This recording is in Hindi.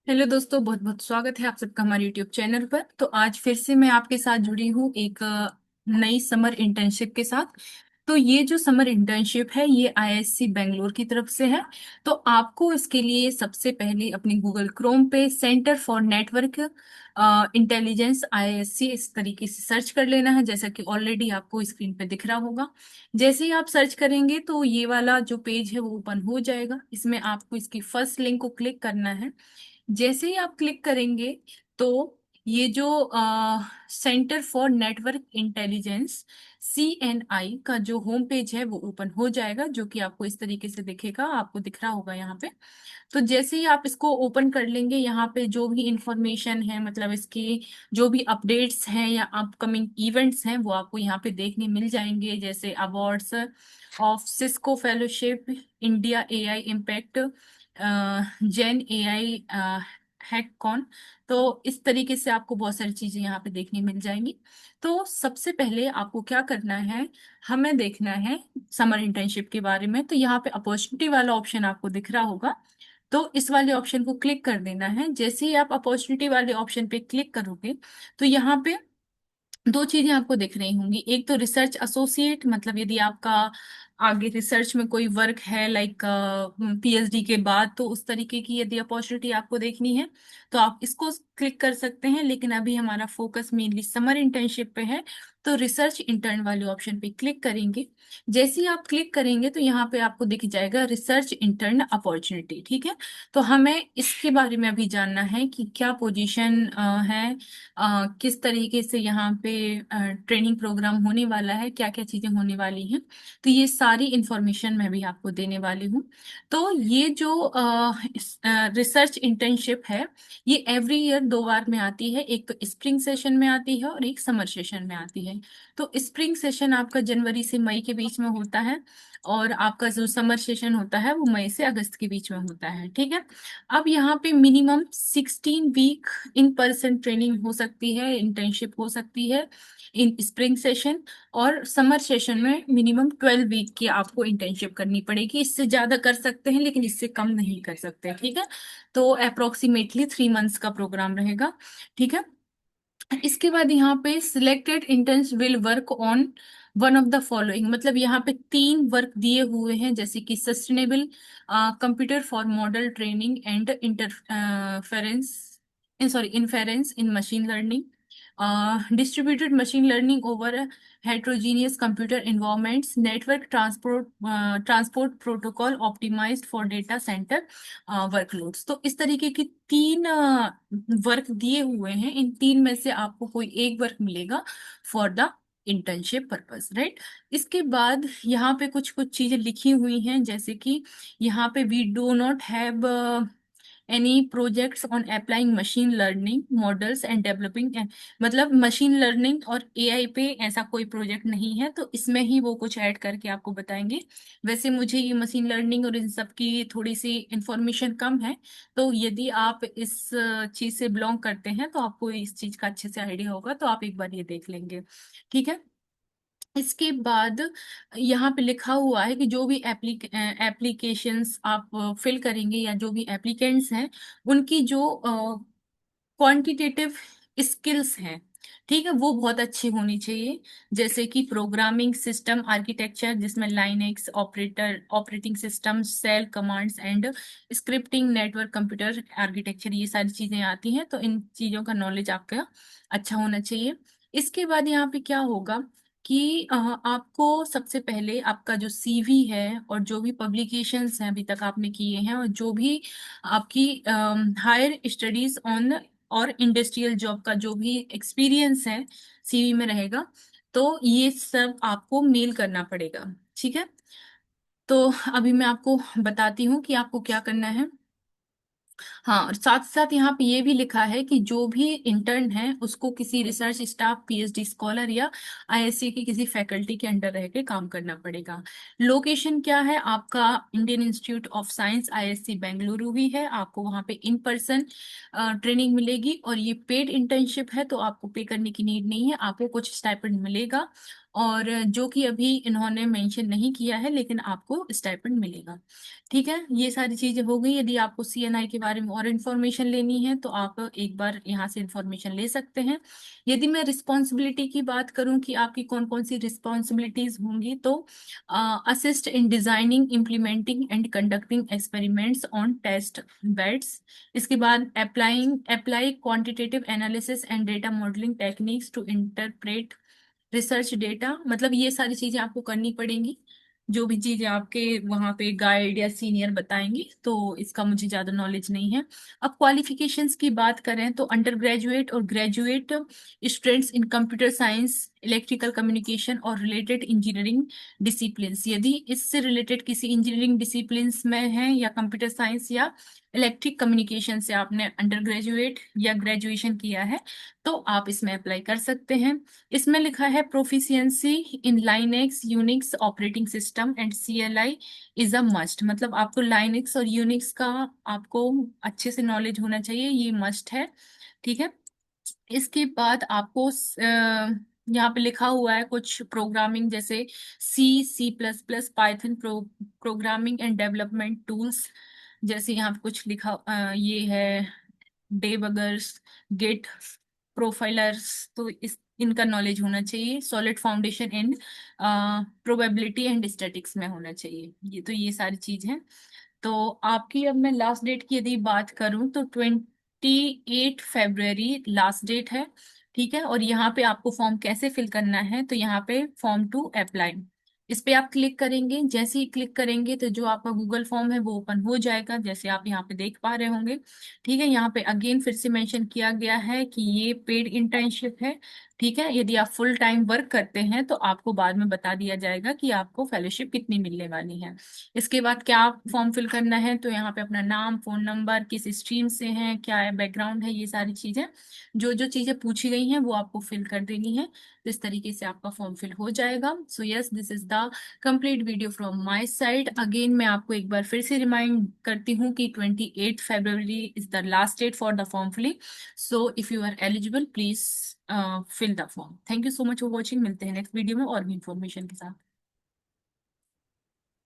हेलो दोस्तों, बहुत बहुत स्वागत है आप सबका हमारे यूट्यूब चैनल पर। तो आज फिर से मैं आपके साथ जुड़ी हूँ एक नई समर इंटर्नशिप के साथ। तो ये जो समर इंटर्नशिप है ये आईआईएससी बेंगलोर की तरफ से है। तो आपको इसके लिए सबसे पहले अपने गूगल क्रोम पे centre for network intelligence IISc इस तरीके से सर्च कर लेना है, जैसा कि ऑलरेडी आपको स्क्रीन पे दिख रहा होगा। जैसे ही आप सर्च करेंगे तो ये वाला जो पेज है वो ओपन हो जाएगा। इसमें आपको इसकी फर्स्ट लिंक को क्लिक करना है। जैसे ही आप क्लिक करेंगे तो ये जो centre for network intelligence CNI का जो होम पेज है वो ओपन हो जाएगा, जो कि आपको इस तरीके से दिखेगा, आपको दिख रहा होगा यहाँ पे। तो जैसे ही आप इसको ओपन कर लेंगे, यहाँ पे जो भी इंफॉर्मेशन है, मतलब इसकी जो भी अपडेट्स हैं या अपकमिंग इवेंट्स हैं वो आपको यहाँ पे देखने मिल जाएंगे, जैसे awards of Cisco fellowship, India AI impact, gen AI hackathon. तो इस तरीके से आपको बहुत सारी चीजें यहाँ पे देखने मिल जाएंगी। तो सबसे पहले आपको क्या करना है, हमें देखना है समर इंटर्नशिप के बारे में। तो यहाँ पे अपॉर्चुनिटी वाला ऑप्शन आपको दिख रहा होगा, तो इस वाले ऑप्शन को क्लिक कर देना है। जैसे ही आप अपॉर्चुनिटी वाले ऑप्शन पे क्लिक करोगे तो यहाँ पे दो चीजें आपको दिख रही होंगी। एक तो रिसर्च एसोसिएट, मतलब यदि आपका आगे रिसर्च में कोई वर्क है, लाइक पीएचडी के बाद, तो उस तरीके की यदि अपॉर्चुनिटी आपको देखनी है तो आप इसको क्लिक कर सकते हैं। लेकिन अभी हमारा फोकस मेनली समर इंटर्नशिप पे है, तो रिसर्च इंटर्न वाले ऑप्शन पे क्लिक करेंगे। जैसे ही आप क्लिक करेंगे तो यहाँ पे आपको दिख जाएगा रिसर्च इंटर्न अपॉर्चुनिटी। ठीक है, तो हमें इसके बारे में अभी जानना है कि क्या पोजीशन है, किस तरीके से यहाँ पे ट्रेनिंग प्रोग्राम होने वाला है, क्या क्या चीजें होने वाली हैं। तो ये सारी इंफॉर्मेशन मैं भी आपको देने वाली हूँ। तो ये जो रिसर्च इंटर्नशिप है ये एवरी ईयर दो बार में आती है। एक तो स्प्रिंग सेशन में आती है और एक समर सेशन में आती है। तो स्प्रिंग सेशन आपका जनवरी से मई के बीच में होता है, और आपका जो समर सेशन होता है वो मई से अगस्त के बीच में होता है। ठीक है, अब यहाँ पे minimum 16 week in person training हो सकती है, इंटर्नशिप हो सकती है इन स्प्रिंग सेशन। और समर सेशन में मिनिमम 12 वीक की आपको इंटर्नशिप करनी पड़ेगी। इससे ज्यादा कर सकते हैं लेकिन इससे कम नहीं कर सकते। ठीक है, तो अप्रोक्सीमेटली 3 मंथ्स का प्रोग्राम रहेगा। ठीक है, इसके बाद यहाँ पे selected interns will work on one of the following, मतलब यहाँ पे तीन वर्क दिए हुए हैं, जैसे कि sustainable computer for model training and interference, sorry inference in machine learning, distributed machine learning over heterogeneous computer environments, network transport protocol optimized for data center workloads. तो इस तरीके की तीन वर्क दिए हुए हैं। इन तीन में से आपको कोई एक वर्क मिलेगा for the internship purpose, right. इसके बाद यहाँ पे कुछ कुछ चीजें लिखी हुई हैं, जैसे कि यहाँ पे we do not have any projects on applying machine learning models and developing, मतलब मशीन लर्निंग और एआई पे ऐसा कोई प्रोजेक्ट नहीं है, तो इसमें ही वो कुछ ऐड करके आपको बताएंगे। वैसे मुझे ये मशीन लर्निंग और इन सब की थोड़ी सी इंफॉर्मेशन कम है, तो यदि आप इस चीज से बिलोंग करते हैं तो आपको इस चीज का अच्छे से आइडिया होगा, तो आप एक बार ये देख लेंगे। ठीक है, इसके बाद यहाँ पे लिखा हुआ है कि जो भी एप्लीकेशंस आप फिल करेंगे या जो भी एप्लीकेंट्स हैं उनकी जो क्वांटिटेटिव स्किल्स हैं, ठीक है, वो बहुत अच्छी होनी चाहिए। जैसे कि प्रोग्रामिंग सिस्टम आर्किटेक्चर, जिसमें Linux operating system, shell commands and scripting, network computer architecture, ये सारी चीजें आती हैं। तो इन चीजों का नॉलेज आपका अच्छा होना चाहिए। इसके बाद यहाँ पे क्या होगा कि आपको सबसे पहले आपका जो सीवी है और जो भी पब्लिकेशंस हैं अभी तक आपने किए हैं, और जो भी आपकी हायर स्टडीज ऑन और इंडस्ट्रियल जॉब का जो भी एक्सपीरियंस है सीवी में रहेगा, तो ये सब आपको मेल करना पड़ेगा। ठीक है, तो अभी मैं आपको बताती हूँ कि आपको क्या करना है। हाँ, और साथ साथ यहाँ पे ये भी लिखा है कि जो भी इंटर्न है उसको किसी रिसर्च स्टाफ, पीएचडी स्कॉलर या आईएससी की किसी फैकल्टी के अंडर रह के काम करना पड़ेगा। लोकेशन क्या है आपका, Indian Institute of Science IISc Bengaluru ही है। आपको वहाँ पे इन पर्सन ट्रेनिंग मिलेगी, और ये पेड इंटर्नशिप है तो आपको पे करने की नीड नहीं है, आपको कुछ स्टाइपेंड मिलेगा। और जो कि अभी इन्होंने मेंशन नहीं किया है, लेकिन आपको स्टाइपेंड मिलेगा। ठीक है, ये सारी चीजें हो गई। यदि आपको सीएनआई के बारे में और इन्फॉर्मेशन लेनी है तो आप एक बार यहाँ से इन्फॉर्मेशन ले सकते हैं। यदि मैं रिस्पॉन्सिबिलिटी की बात करूं कि आपकी कौन कौन सी रिस्पॉन्सिबिलिटीज होंगी, तो assist in designing, implementing and conducting experiments on test beds. इसके बाद apply quantitative analysis and data modelling techniques to interpret research data. मतलब ये सारी चीजें आपको करनी पड़ेंगी, जो भी चीजें आपके वहाँ पे गाइड या सीनियर बताएंगे, तो इसका मुझे ज्यादा नॉलेज नहीं है। अब क्वालिफिकेशंस की बात करें तो अंडर ग्रेजुएट और graduate students in computer science, electrical communication और रिलेटेड इंजीनियरिंग डिसिप्लिन्स। यदि इससे रिलेटेड किसी इंजीनियरिंग डिसिप्लिन्स में है या कंप्यूटर साइंस या इलेक्ट्रिक कम्युनिकेशन से आपने अंडर ग्रेजुएट या ग्रेजुएशन किया है, तो आप इसमें अप्लाई कर सकते हैं। इसमें लिखा है proficiency in Linux Unix operating system and CLI is a must. मतलब आपको लाइनेक्स और यूनिक्स का आपको अच्छे से नॉलेज होना चाहिए, ये मस्ट है। ठीक है, इसके बाद आपको यहाँ पे लिखा हुआ है कुछ प्रोग्रामिंग, जैसे C++, Python programming and development tools. जैसे यहाँ पे कुछ लिखा ये है डेबगर्स, गिट, प्रोफाइलर्स। तो इस इनका नॉलेज होना चाहिए। Solid foundation in probability and statics में होना चाहिए। ये सारी चीज हैं। तो आपकी, अब मैं लास्ट डेट की यदि बात करूं तो 28 फरवरी लास्ट डेट है। ठीक है, और यहाँ पे आपको फॉर्म कैसे फिल करना है, तो यहाँ पे फॉर्म टू अप्लाई, इस पे आप क्लिक करेंगे। जैसे ही क्लिक करेंगे तो जो आपका गूगल फॉर्म है वो ओपन हो जाएगा, जैसे आप यहाँ पे देख पा रहे होंगे। ठीक है, यहाँ पे अगेन फिर से मेंशन किया गया है कि ये पेड इंटर्नशिप है। ठीक है, यदि आप फुल टाइम वर्क करते हैं तो आपको बाद में बता दिया जाएगा कि आपको फेलोशिप कितनी मिलने वाली है। इसके बाद क्या फॉर्म फिल करना है, तो यहाँ पे अपना नाम, फोन नंबर, किस स्ट्रीम से हैं, क्या है बैकग्राउंड है, ये सारी चीजें, जो जो चीजें पूछी गई हैं वो आपको फिल कर देनी है। तो इस तरीके से आपका फॉर्म फिल हो जाएगा। So yes, this is the complete video from my side. Again मैं आपको एक बार फिर से रिमाइंड करती हूँ कि 28 फरवरी is the last date for the form filling. So if you are eligible, please fill the form. Thank you so much for watching. मिलते हैं नेक्स्ट वीडियो में और भी इंफॉर्मेशन के साथ।